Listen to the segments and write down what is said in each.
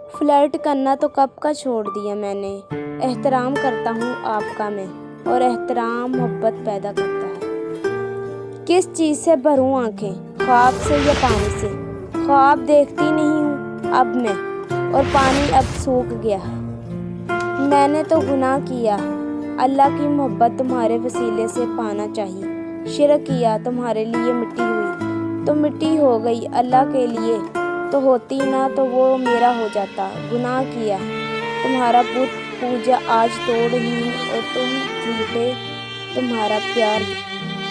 Flirt करना तो कब का छोड़ दिया मैंने। एहतराम करता हूँ आपका मैं, और एहतराम मोहब्बत पैदा करता है। किस चीज़ से भरूं आंखें, ख्वाब से या पानी से? ख्वाब देखती नहीं हूँ अब मैं, और पानी अब सूख गया। मैंने तो गुनाह किया, अल्लाह की मोहब्बत तुम्हारे वसीले से पाना चाहिए। शिरक किया, तुम्हारे लिए मिट्टी हुई तो मिट्टी हो गई। अल्लाह के लिए तो होती ना तो वो मेरा हो जाता। गुनाह किया, तुम्हारा बुत पूजा आज तोड़ रही हूँ, और तुम झूठे तुम्हारा प्यार।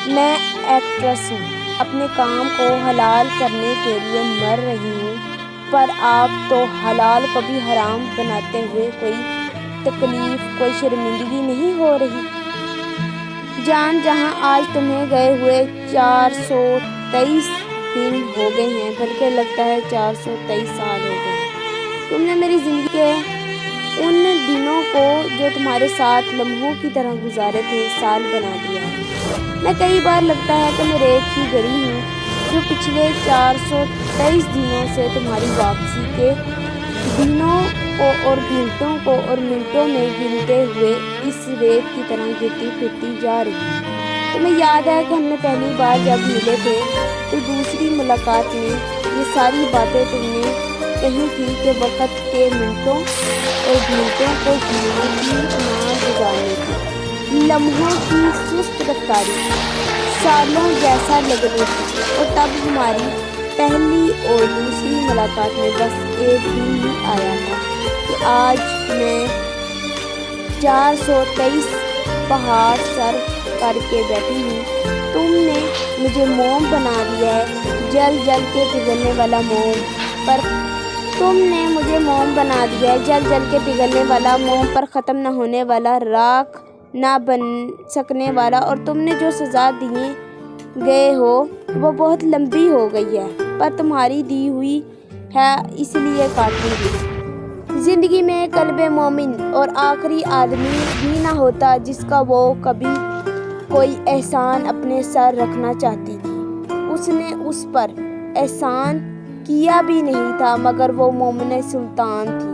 मैं एक्ट्रेस हूँ, अपने काम को हलाल करने के लिए मर रही हूँ, पर आप तो हलाल को भी हराम बनाते हुए कोई तकलीफ, कोई शर्मिंदगी नहीं हो रही। जान जहाँ आज तुम्हें गए हुए 423 दिन हो गए हैं, बल्कि लगता है 423 साल हो गए हैं। तुमने मेरी ज़िंदगी के उन दिनों को जो तुम्हारे साथ लम्हों की तरह गुजारे थे, साल बना दिया है। मैं कई बार लगता है कि मैं रेत की घड़ी हूँ, जो पिछले 423 दिनों से तुम्हारी वापसी के दिनों को और घंटों को और मिनटों में गिनते हुए इस रेत की तरह गिरती फिरती जा रही है। तुम्हें याद है कि हमने पहली बार जब मिले थे तो दूसरी मुलाकात में ये सारी बातें तुमने कही थी कि वक़्त के मिनटों और घंटों को गिनने की ना गुजारने की, लम्हों की सुस्त रफ्तारी सालों जैसा लगने की। और तब हमारी पहली और दूसरी मुलाकात में बस एक दिन ही आया था कि आज मैं 423 पहाड़ सर करके बैठी हूँ। तुमने मुझे मोम बना दिया है, जल जल के पिघलने वाला मोम। पर तुमने मुझे मोम बना दिया है, जल जल के पिघलने वाला मोम, पर ख़त्म न होने वाला, राख ना बन सकने वाला। और तुमने जो सज़ा दिए गए हो वो बहुत लंबी हो गई है, पर तुम्हारी दी हुई है इसलिए काटूंगी। ज़िंदगी में कल्बे मोमिन और आखिरी आदमी भी ना होता जिसका वो कभी कोई एहसान अपने सर रखना चाहती थी। उसने उस पर एहसान किया भी नहीं था, मगर वो मोमिन सुल्तान थी।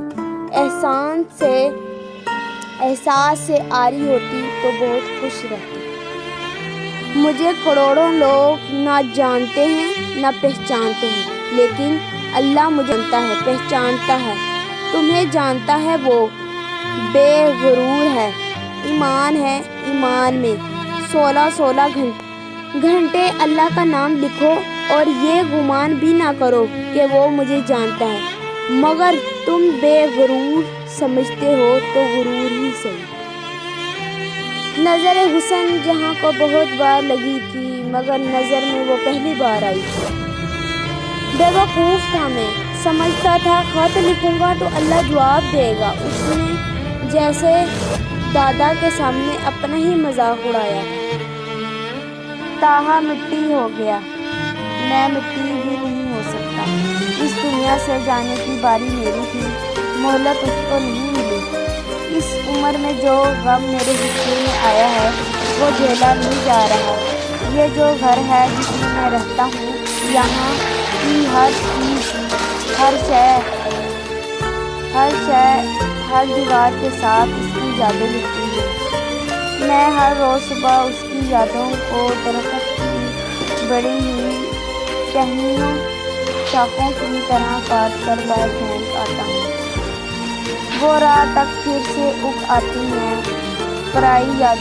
एहसास से आरी होती तो बहुत खुश रहती। मुझे करोड़ों लोग ना जानते हैं ना पहचानते हैं, लेकिन अल्लाह मुझे जानता है, पहचानता है। तुम्हें जानता है, वो बेगरूर है। ईमान है ईमान में 16 घंटे अल्लाह का नाम लिखो, और ये गुमान भी ना करो कि वो मुझे जानता है। मगर तुम बेगरूर समझते हो तो गुरूर ही सही। नज़र हुस्न जहाँ को बहुत बार लगी थी, मगर नज़र में वो पहली बार आई थी। बेवकूफ़ था मैं, समझता था खत लिखूंगा तो अल्लाह जवाब देगा। उसने जैसे दादा के सामने अपना ही मजाक उड़ाया था। ताहा मिट्टी हो गया, मैं मिट्टी भी नहीं हो सकता। इस दुनिया से जाने की बारी मेरी थी, मोहलत उसको नहीं मिली। इस उम्र में जो गम मेरे हिस्से में आया है वो झेला नहीं जा रहा। ये जो घर है जिसमें मैं रहता हूँ, यहाँ की हर चीज़, हर दीवार के साथ इसकी यादें लिखती है। मैं हर रोज़ सुबह उसकी यादों को दरख्त की बड़ी हुई टहनियों, शाखों की तरह काट कर बाहर फेंक आता हूँ। वो रात तक फिर से उग आती हैं पराई याद।